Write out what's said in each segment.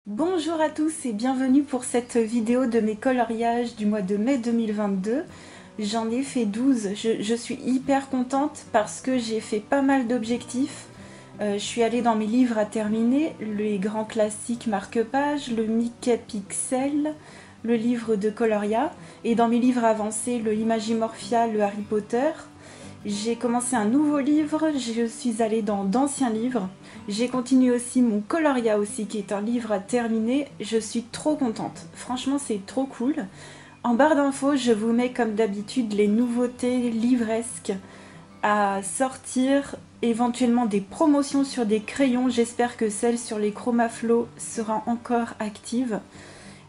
Bonjour à tous et bienvenue pour cette vidéo de mes coloriages du mois de mai 2022. J'en ai fait 12, je suis hyper contente parce que j'ai fait pas mal d'objectifs. Je suis allée dans mes livres à terminer, les grands classiques marque-page, le Mickey Pixel, le livre de Coloria, et dans mes livres avancés, le Imagimorphia, le Harry Potter. J'ai commencé un nouveau livre, je suis allée dans d'anciens livres. J'ai continué aussi mon Coloria aussi, qui est un livre à terminer. Je suis trop contente. Franchement, c'est trop cool. En barre d'infos, je vous mets comme d'habitude les nouveautés livresques à sortir, éventuellement des promotions sur des crayons. J'espère que celle sur les Chromaflow sera encore active.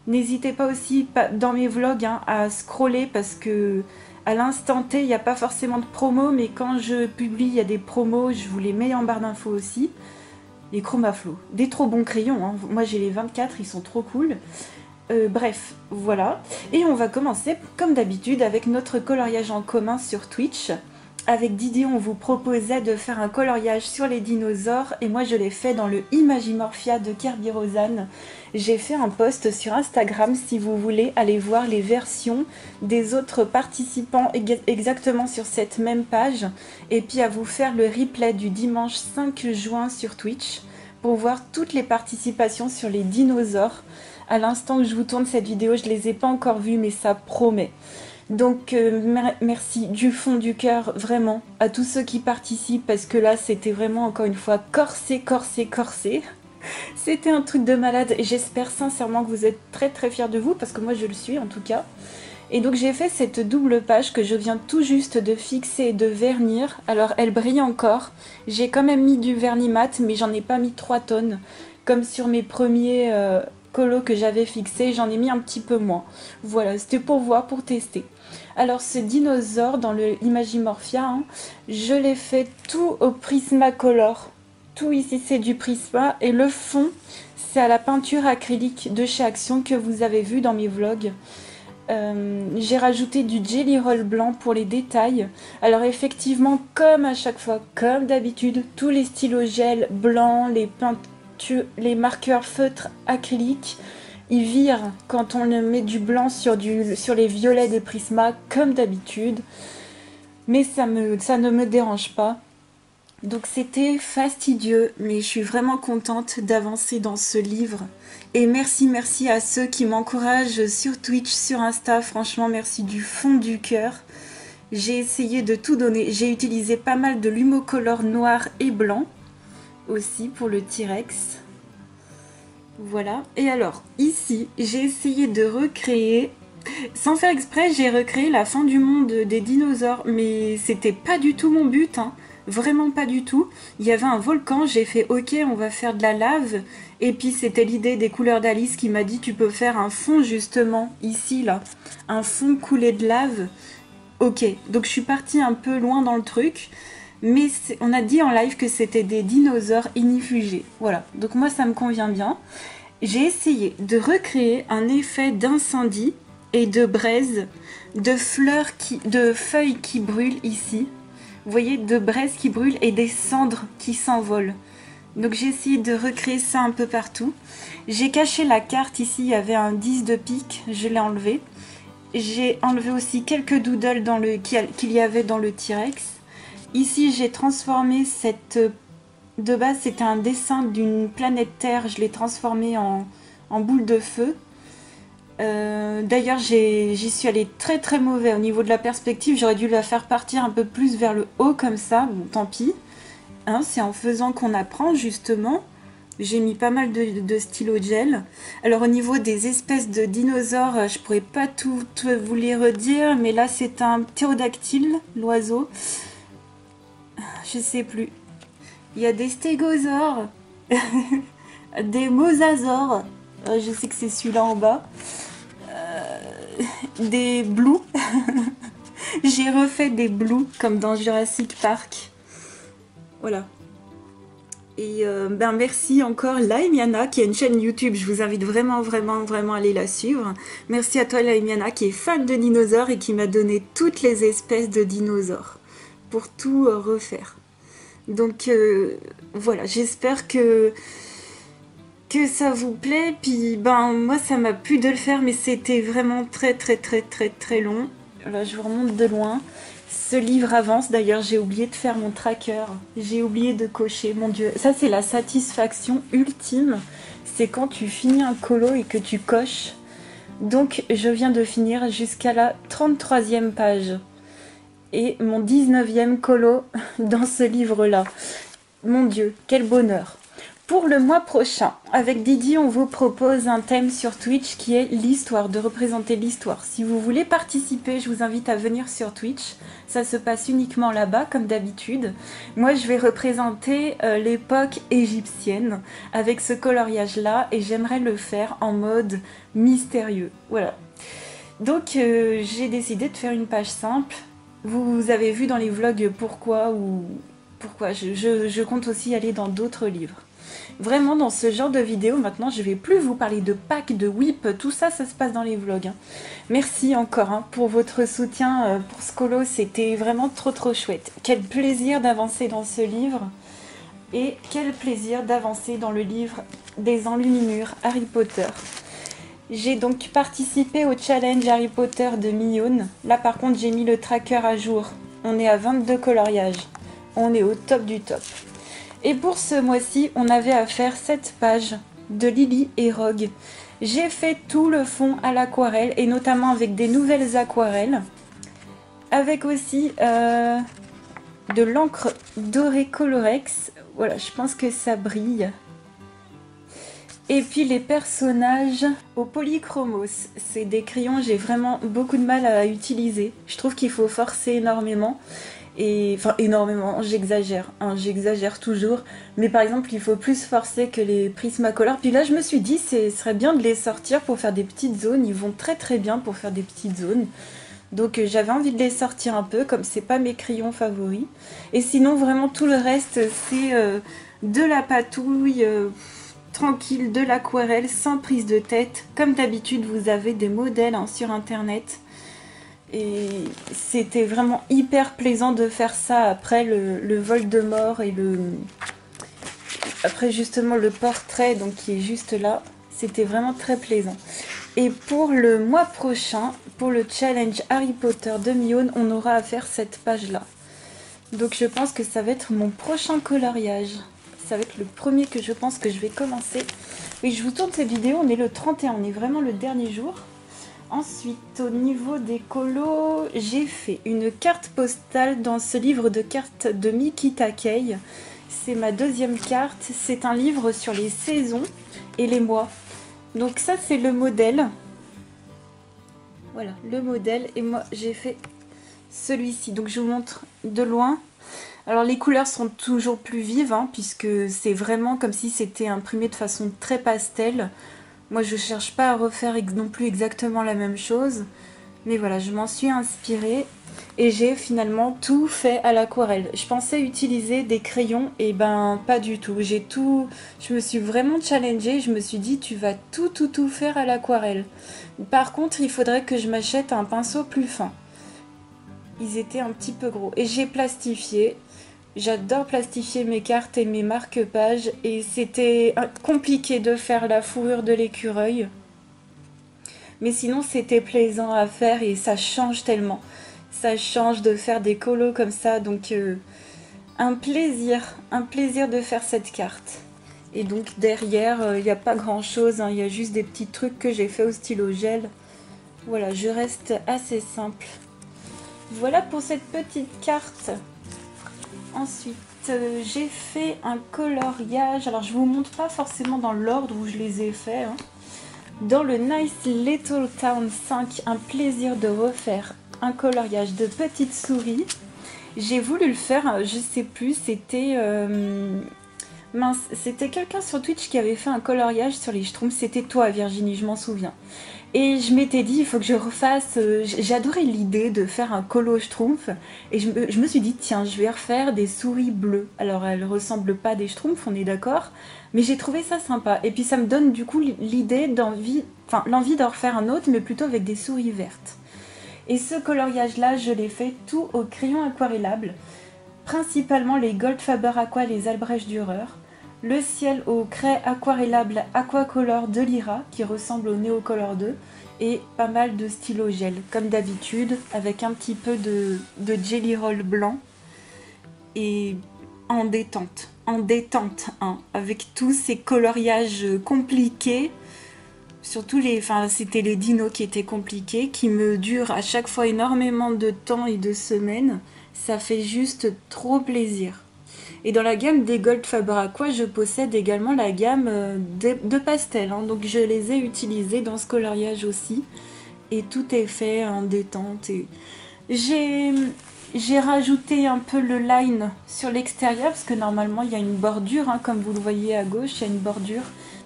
N'hésitez pas aussi dans mes vlogs à scroller parce que à l'instant T, il n'y a pas forcément de promo, mais quand je publie, il y a des promos, je vous les mets en barre d'infos aussi. Les Chromaflow, des trop bons crayons, hein. Moi j'ai les 24, ils sont trop cool. Bref, voilà. Et on va commencer comme d'habitude avec notre coloriage en commun sur Twitch. Avec Didier, on vous proposait de faire un coloriage sur les dinosaures et moi je l'ai fait dans le Imagimorphia de Kirby Rosanne. J'ai fait un post sur Instagram si vous voulez aller voir les versions des autres participants exactement sur cette même page et puis à vous faire le replay du dimanche 5 juin sur Twitch pour voir toutes les participations sur les dinosaures. À l'instant où je vous tourne cette vidéo, je ne les ai pas encore vues mais ça promet. Donc merci du fond du cœur vraiment à tous ceux qui participent parce que là c'était vraiment encore une fois corsé. C'était un truc de malade et j'espère sincèrement que vous êtes très fiers de vous parce que moi je le suis en tout cas. Et donc j'ai fait cette double page que je viens tout juste de fixer et de vernir. Alors elle brille encore. J'ai quand même mis du vernis mat mais j'en ai pas mis 3 tonnes. Comme sur mes premiers colos que j'avais fixés, j'en ai mis un petit peu moins. Voilà, c'était pour voir, pour tester. Alors ce dinosaure dans le Imagimorphia, hein, je l'ai fait tout au Prismacolor. Tout ici c'est du Prisma et le fond c'est à la peinture acrylique de chez Action que vous avez vu dans mes vlogs. J'ai rajouté du Jelly Roll blanc pour les détails. Alors effectivement, comme à chaque fois, comme d'habitude, tous les stylos gel blancs, les marqueurs feutres acryliques, ils virent quand on met du blanc sur les violets des Prisma, comme d'habitude. Mais ça ne me dérange pas. Donc c'était fastidieux, mais je suis vraiment contente d'avancer dans ce livre. Et merci à ceux qui m'encouragent sur Twitch, sur Insta. Franchement, merci du fond du cœur. J'ai essayé de tout donner. J'ai utilisé pas mal de Lumocolor noir et blanc aussi pour le T-Rex. Voilà. Et alors, ici, j'ai essayé de recréer... Sans faire exprès, j'ai recréé la fin du monde des dinosaures, mais c'était pas du tout mon but, hein. Vraiment pas du tout. Il y avait un volcan, j'ai fait ok, on va faire de la lave. Et puis c'était l'idée des couleurs d'Alice qui m'a dit tu peux faire un fond justement, ici là. Un fond coulé de lave. Ok, donc je suis partie un peu loin dans le truc. Mais on a dit en live que c'était des dinosaures ignifugés. Voilà, donc moi ça me convient bien. J'ai essayé de recréer un effet d'incendie et de braise, de feuilles qui brûlent ici. Vous voyez, de braises qui brûlent et des cendres qui s'envolent. Donc j'ai essayé de recréer ça un peu partout. J'ai caché la carte ici, il y avait un 10 de pique, je l'ai enlevé. J'ai enlevé aussi quelques doodles qu'il y avait dans le T-Rex. Ici j'ai transformé cette... De base c'était un dessin d'une planète Terre, je l'ai transformé en boule de feu. D'ailleurs j'y suis allée très mauvais au niveau de la perspective, j'aurais dû la faire partir un peu plus vers le haut comme ça, bon tant pis, hein, c'est en faisant qu'on apprend justement. J'ai mis pas mal de stylo gel. Alors au niveau des espèces de dinosaures, je pourrais pas tout vous les redire, mais là c'est un ptérodactyle, l'oiseau, je sais plus, il y a des stégosaures, des mosasaures, je sais que c'est celui-là en bas. Des blues. J'ai refait des blues comme dans Jurassic Park. Voilà. Et merci encore Laimiana qui a une chaîne YouTube. Je vous invite vraiment à aller la suivre. Merci à toi Laimiana qui est fan de dinosaures et qui m'a donné toutes les espèces de dinosaures pour tout refaire. Donc voilà, j'espère que que ça vous plaît. Puis ben moi ça m'a plu de le faire, mais c'était vraiment très long. Là je vous remonte de loin. Ce livre avance. D'ailleurs j'ai oublié de faire mon tracker. J'ai oublié de cocher. Mon Dieu, ça c'est la satisfaction ultime. C'est quand tu finis un colo et que tu coches. Donc je viens de finir jusqu'à la 33e page. Et mon 19e colo dans ce livre-là. Mon Dieu, quel bonheur! Pour le mois prochain, avec Didi, on vous propose un thème sur Twitch qui est l'histoire, de représenter l'histoire. Si vous voulez participer, je vous invite à venir sur Twitch. Ça se passe uniquement là-bas, comme d'habitude. Moi, je vais représenter l'époque égyptienne avec ce coloriage-là et j'aimerais le faire en mode mystérieux. Voilà. Donc, j'ai décidé de faire une page simple. Vous avez vu dans les vlogs pourquoi je compte aussi aller dans d'autres livres. Vraiment, dans ce genre de vidéo, maintenant, je vais plus vous parler de packs, de whip, tout ça, ça se passe dans les vlogs. Merci encore pour votre soutien pour ce colo, c'était vraiment trop chouette. Quel plaisir d'avancer dans ce livre et quel plaisir d'avancer dans le livre des enluminures Harry Potter. J'ai donc participé au challenge Harry Potter de Millioun. Là, par contre, j'ai mis le tracker à jour. On est à 22 coloriages. On est au top du top. Et pour ce mois-ci, on avait à faire 7 pages de Lily et Rogue. J'ai fait tout le fond à l'aquarelle et notamment avec des nouvelles aquarelles. Avec aussi de l'encre dorée Colorex. Voilà, je pense que ça brille. Et puis les personnages au polychromos. C'est des crayons, j'ai vraiment beaucoup de mal à utiliser. Je trouve qu'il faut forcer énormément. Et enfin énormément, j'exagère, j'exagère toujours, mais par exemple il faut plus forcer que les Prismacolor. Puis là je me suis dit ce serait bien de les sortir pour faire des petites zones, ils vont très bien pour faire des petites zones. Donc j'avais envie de les sortir un peu, comme c'est pas mes crayons favoris. Et sinon vraiment tout le reste c'est de la patouille, tranquille, de l'aquarelle, sans prise de tête. Comme d'habitude vous avez des modèles sur internet. Et c'était vraiment hyper plaisant de faire ça après le Voldemort et après justement le portrait donc qui est juste là. C'était vraiment très plaisant. Et pour le mois prochain, pour le challenge Harry Potter de Millioun, on aura à faire cette page-là. Donc je pense que ça va être mon prochain coloriage. Ça va être le premier que je pense que je vais commencer. Oui, je vous tourne cette vidéo, on est le 31, on est vraiment le dernier jour. Ensuite, au niveau des colos, j'ai fait une carte postale dans ce livre de cartes de Miki Takei. C'est ma deuxième carte. C'est un livre sur les saisons et les mois. Donc ça, c'est le modèle. Voilà, le modèle. Et moi, j'ai fait celui-ci. Donc je vous montre de loin. Alors les couleurs sont toujours plus vives, puisque c'est vraiment comme si c'était imprimé de façon très pastel. Moi, je cherche pas à refaire non plus exactement la même chose. Mais voilà, je m'en suis inspirée. Et j'ai finalement tout fait à l'aquarelle. Je pensais utiliser des crayons, et ben pas du tout. Je me suis vraiment challengée. Je me suis dit, tu vas tout faire à l'aquarelle. Par contre, il faudrait que je m'achète un pinceau plus fin. Ils étaient un petit peu gros. Et j'ai plastifié. J'adore plastifier mes cartes et mes marque-pages et c'était compliqué de faire la fourrure de l'écureuil. Mais sinon c'était plaisant à faire et ça change tellement. Ça change de faire des colos comme ça, donc un plaisir de faire cette carte. Et donc derrière, il n'y a pas grand chose, il y a juste des petits trucs que j'ai fait au stylo gel. Voilà, je reste assez simple. Voilà pour cette petite carte. Ensuite, j'ai fait un coloriage. Alors, je vous montre pas forcément dans l'ordre où je les ai faits. Dans le Nice Little Town 5, un plaisir de refaire un coloriage de petites souris. J'ai voulu le faire, je sais plus, c'était... mince, c'était quelqu'un sur Twitch qui avait fait un coloriage sur les Schtroumpfs. C'était toi, Virginie, je m'en souviens. Et je m'étais dit, il faut que je refasse... J'adorais l'idée de faire un colo Schtroumpf. Et je me suis dit, tiens, je vais refaire des souris bleues. Alors, elles ressemblent pas à des Schtroumpfs, on est d'accord. Mais j'ai trouvé ça sympa. Et puis, ça me donne du coup l'idée l'envie d'en refaire un autre, mais plutôt avec des souris vertes. Et ce coloriage-là, je l'ai fait tout au crayon aquarellable. Principalement les Goldfaber Aqua, les Albrecht Dürer. le ciel au craie aquarellable Aquacolor de Lyra, qui ressemble au Neocolor 2, et pas mal de stylo gel, comme d'habitude, avec un petit peu de Jelly Roll blanc, et en détente, hein, avec tous ces coloriages compliqués. Surtout c'était les dinos qui étaient compliqués, qui me durent à chaque fois énormément de temps et de semaines. Ça fait juste trop plaisir. Et dans la gamme des Gold Faber Aqua, je possède également la gamme de pastels, hein, donc je les ai utilisés dans ce coloriage aussi. Et tout est fait en détente. Et j'ai rajouté un peu le line sur l'extérieur, parce que normalement il y a une bordure, hein, comme vous le voyez à gauche, il y a une bordure.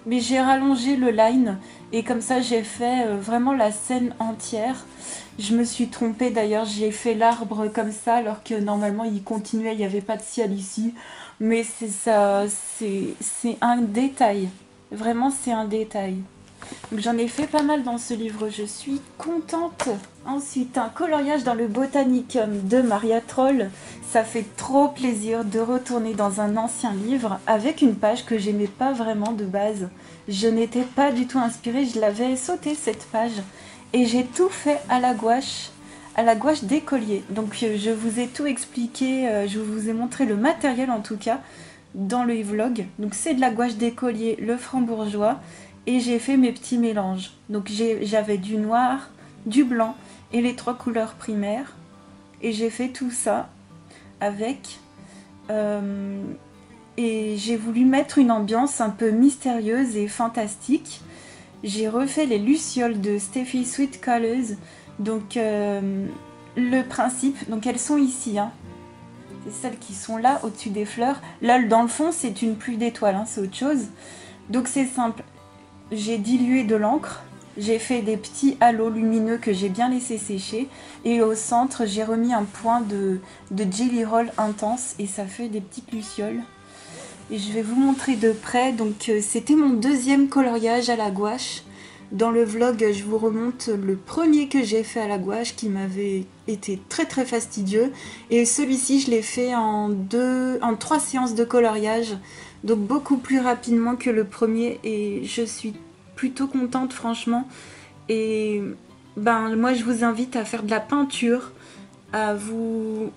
Mais j'ai rallongé le line et comme ça j'ai fait vraiment la scène entière. Je me suis trompée d'ailleurs, j'ai fait l'arbre comme ça alors que normalement il continuait, il n'y avait pas de ciel ici. Mais c'est ça, c'est un détail. Vraiment c'est un détail. Donc j'en ai fait pas mal dans ce livre, je suis contente. Ensuite, un coloriage dans le Botanicum de Maria Troll. Ça fait trop plaisir de retourner dans un ancien livre avec une page que j'aimais pas vraiment de base. Je n'étais pas du tout inspirée, je l'avais sautée cette page. Et j'ai tout fait à la gouache d'écolier. Donc je vous ai tout expliqué, je vous ai montré le matériel en tout cas dans le vlog. Donc c'est de la gouache d'écolier, le franc-bourgeois. Et j'ai fait mes petits mélanges. Donc j'avais du noir, du blanc et les 3 couleurs primaires. Et j'ai fait tout ça avec... et j'ai voulu mettre une ambiance un peu mystérieuse et fantastique. J'ai refait les lucioles de Steffi Sweet Colors. Donc le principe, donc elles sont ici, hein. C'est celles qui sont là au-dessus des fleurs. Là dans le fond c'est une pluie d'étoiles, hein, c'est autre chose. Donc c'est simple. J'ai dilué de l'encre, j'ai fait des petits halos lumineux que j'ai bien laissé sécher et au centre j'ai remis un point de Jelly Roll intense et ça fait des petites lucioles. Et je vais vous montrer de près, donc c'était mon deuxième coloriage à la gouache. Dans le vlog je vous remonte le premier que j'ai fait à la gouache qui m'avait été très fastidieux et celui-ci je l'ai fait en 3 séances de coloriage. Donc beaucoup plus rapidement que le premier et je suis plutôt contente franchement. Et ben moi je vous invite à faire de la peinture, à vous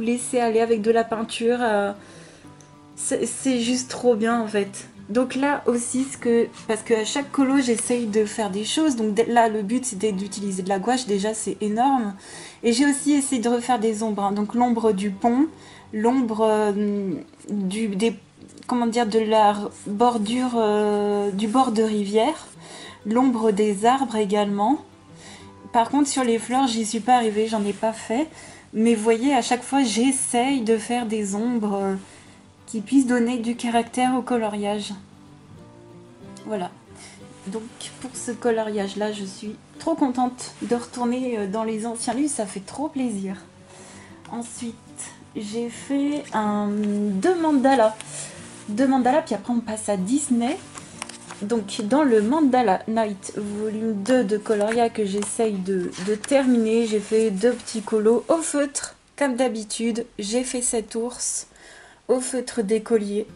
laisser aller avec de la peinture. C'est juste trop bien en fait. Donc là aussi parce qu'à chaque colo j'essaye de faire des choses. Donc là le but c'était d'utiliser de la gouache, déjà c'est énorme. Et j'ai aussi essayé de refaire des ombres, hein. Donc l'ombre du pont, l'ombre de la bordure du bord de rivière, l'ombre des arbres également. Par contre sur les fleurs j'y suis pas arrivée, j'en ai pas fait. Mais vous voyez à chaque fois j'essaye de faire des ombres qui puissent donner du caractère au coloriage. Voilà. Donc pour ce coloriage là je suis trop contente de retourner dans les anciens livres, ça fait trop plaisir. Ensuite j'ai fait deux mandalas, puis après on passe à Disney. Donc dans le Mandala Night volume 2 de Coloria que j'essaye de terminer, j'ai fait 2 petits colos au feutre comme d'habitude. J'ai fait cet ours au feutre d'écolier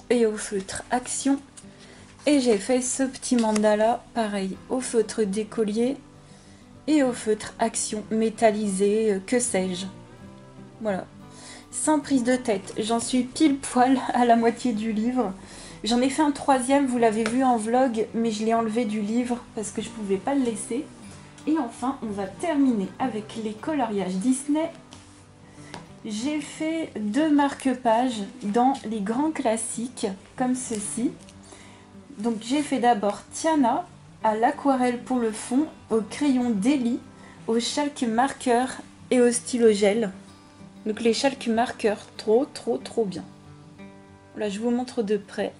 et au feutre action. Et j'ai fait ce petit mandala pareil au feutre d'écolier et au feutre action métallisé, que sais-je. Voilà. Sans prise de tête, j'en suis pile poil à la moitié du livre. J'en ai fait un 3e, vous l'avez vu en vlog, mais je l'ai enlevé du livre parce que je pouvais pas le laisser. Et enfin, on va terminer avec les coloriages Disney. J'ai fait 2 marque-pages dans les grands classiques, comme ceci. Donc j'ai fait d'abord Tiana à l'aquarelle pour le fond, au crayon Deli, au chalk marqueur et au stylo gel. Donc les chalk marqueurs, trop bien. Là je vous montre de près.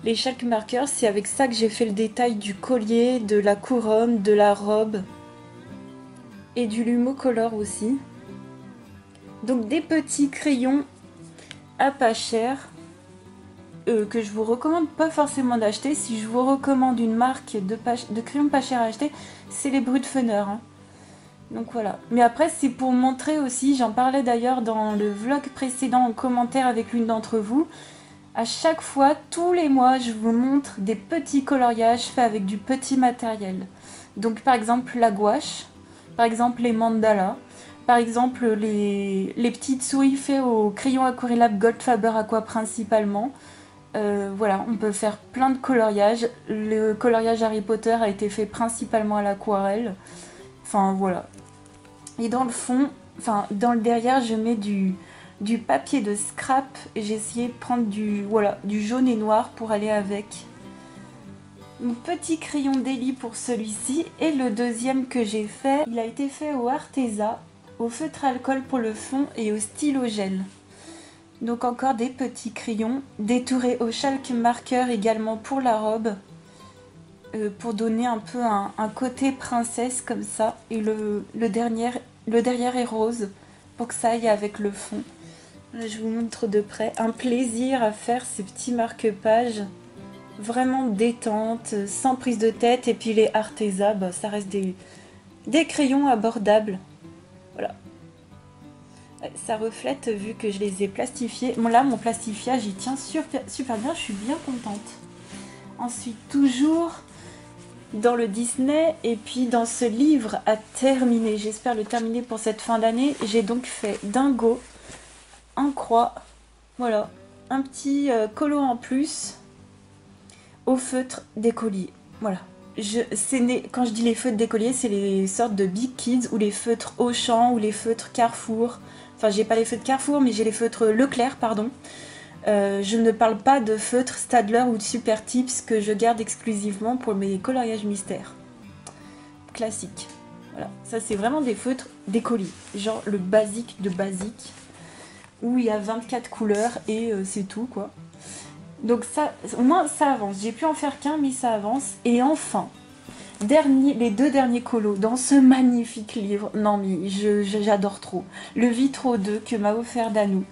Les chalk marqueurs, c'est avec ça que j'ai fait le détail du collier, de la couronne, de la robe et du Lumocolor aussi. Donc des petits crayons à pas cher que je vous recommande pas forcément d'acheter. Si je vous recommande une marque de crayons pas cher à acheter, c'est les Brutfunner, hein. Donc voilà. Mais après, c'est pour montrer aussi, j'en parlais d'ailleurs dans le vlog précédent en commentaire avec l'une d'entre vous. À chaque fois, tous les mois, je vous montre des petits coloriages faits avec du petit matériel. Donc par exemple la gouache, par exemple les mandalas, par exemple les petites souris faites au crayon aquarellable Goldfaber Aqua principalement. Voilà, on peut faire plein de coloriages. Le coloriage Harry Potter a été fait principalement à l'aquarelle. Enfin voilà. Et dans le fond, enfin dans le derrière, je mets du papier de scrap. J'ai essayé de prendre du jaune et noir pour aller avec. Mon petit crayon Deli pour celui-ci. Et le deuxième que j'ai fait, il a été fait au Arteza, au feutre alcool pour le fond et au stylo gel. Donc encore des petits crayons, détourés au chalk marqueur également pour la robe. Pour donner un peu un côté princesse comme ça. Et le derrière est rose pour que ça aille avec le fond. Là, je vous montre de près. Un plaisir à faire ces petits marque-pages. Vraiment détente, sans prise de tête. Et puis les Arteza, bah, ça reste des crayons abordables. Voilà. Ça reflète vu que je les ai plastifiés. Bon là, mon plastifiage, il tient super bien. Je suis bien contente. Ensuite, toujours dans le Disney et puis dans ce livre à terminer. J'espère le terminer pour cette fin d'année. J'ai donc fait Dingo en croix. Voilà. Un petit colo en plus au feutre d'écolier. Voilà. Quand je dis les feutres d'écolier, c'est les sortes de Big Kids ou les feutres Auchan ou les feutres Carrefour. Enfin, j'ai pas les feutres Carrefour, mais j'ai les feutres Leclerc, pardon. Je ne parle pas de feutres Stadler ou de Super Tips que je garde exclusivement pour mes coloriages mystères. Classique. Voilà. Ça, c'est vraiment des feutres d'écolier. Genre le basique de basique. Où il y a 24 couleurs et c'est tout, quoi. Donc ça, au moins ça avance. J'ai pu en faire qu'un, mais ça avance. Et enfin, les deux derniers colos dans ce magnifique livre. Non mais j'adore trop. Le Vitro 2 que m'a offert Danou.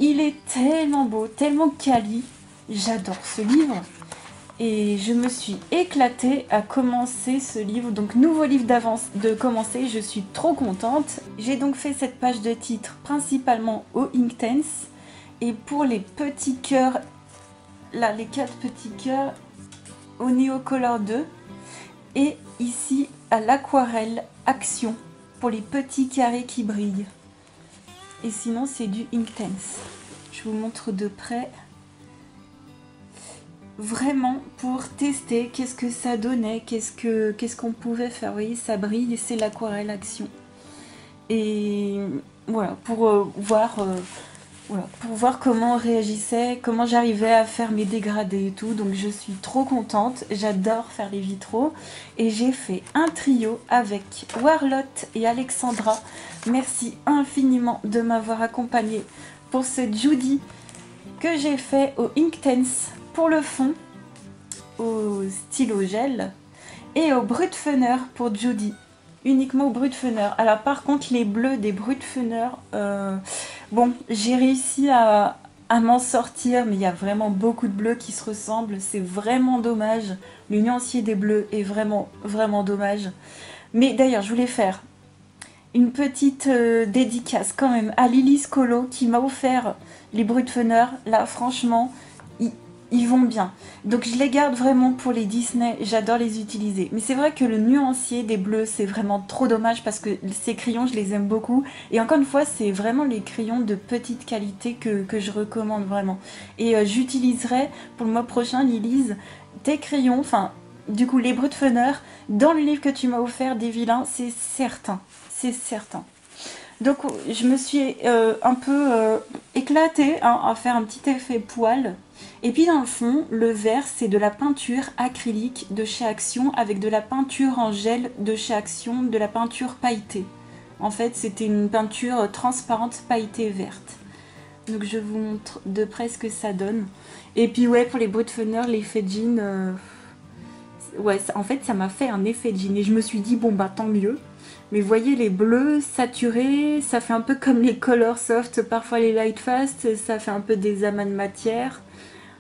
Il est tellement beau, tellement quali. J'adore ce livre. Et je me suis éclatée à commencer ce livre. Donc nouveau livre d'avance de commencer. Je suis trop contente. J'ai donc fait cette page de titre principalement au Inktense. Et pour les petits cœurs, là les 4 petits cœurs au Neocolor 2. Et ici à l'aquarelle Action pour les petits carrés qui brillent. Et sinon c'est du Inktense. Je vous montre de près. Vraiment pour tester qu'est-ce que ça donnait, qu'est-ce qu'on pouvait faire. Vous voyez, ça brille et c'est l'aquarelle Action. Et voilà, pour voir comment on réagissait, comment j'arrivais à faire mes dégradés et tout. Donc je suis trop contente, j'adore faire les vitraux. Et j'ai fait un trio avec Warlotte et Alexandra. Merci infiniment de m'avoir accompagnée pour ce Judy que j'ai fait au Inktense pour le fond, au stylo gel et au Brutfunner pour Judy. Uniquement au Brutfunner. Alors par contre les bleus des Brutfunner, bon j'ai réussi à m'en sortir, mais il y a vraiment beaucoup de bleus qui se ressemblent, c'est vraiment dommage. Le nuancier des bleus est vraiment dommage. Mais d'ailleurs je voulais faire une petite dédicace quand même à Lily Scolo qui m'a offert les Brutfunner. Là franchement ils vont bien. Donc je les garde vraiment pour les Disney, j'adore les utiliser. Mais c'est vrai que le nuancier des bleus, c'est vraiment trop dommage parce que ces crayons, je les aime beaucoup. Et encore une fois, c'est vraiment les crayons de petite qualité que je recommande vraiment. Et j'utiliserai pour le mois prochain, Lilise, tes crayons, enfin, du coup, les Brutfunner, dans le livre que tu m'as offert des vilains, c'est certain. C'est certain. Donc je me suis un peu éclatée hein, à faire un petit effet poil. Et puis dans le fond, le vert c'est de la peinture acrylique de chez Action avec de la peinture en gel de chez Action, de la peinture pailletée. En fait c'était une peinture transparente pailletée verte. Donc je vous montre de près ce que ça donne. Et puis ouais, pour les Brutfunner, l'effet jean, ouais, en fait ça m'a fait un effet jean. Et je me suis dit bon bah tant mieux. Mais vous voyez les bleus saturés, ça fait un peu comme les Color Soft, parfois les Light Fast, ça fait un peu des amas de matière.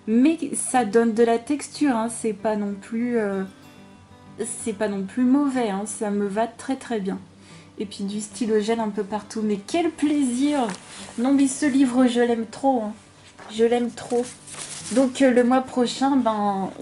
Mais ça donne de la texture, hein, c'est pas non plus mauvais, hein, ça me va très très bien. Et puis du stylogène un peu partout. Mais quel plaisir! Non mais ce livre, je l'aime trop. Hein. Je l'aime trop. Donc le mois prochain,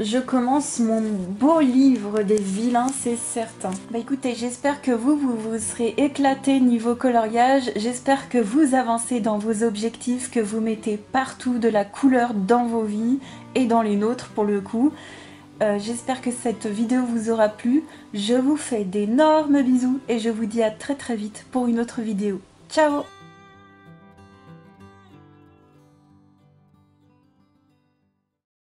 je commence mon beau livre des vilains, c'est certain. Bah écoutez, j'espère que vous serez éclatés niveau coloriage. J'espère que vous avancez dans vos objectifs, que vous mettez partout de la couleur dans vos vies et dans les nôtres pour le coup. J'espère que cette vidéo vous aura plu. Je vous fais d'énormes bisous et je vous dis à très très vite pour une autre vidéo. Ciao!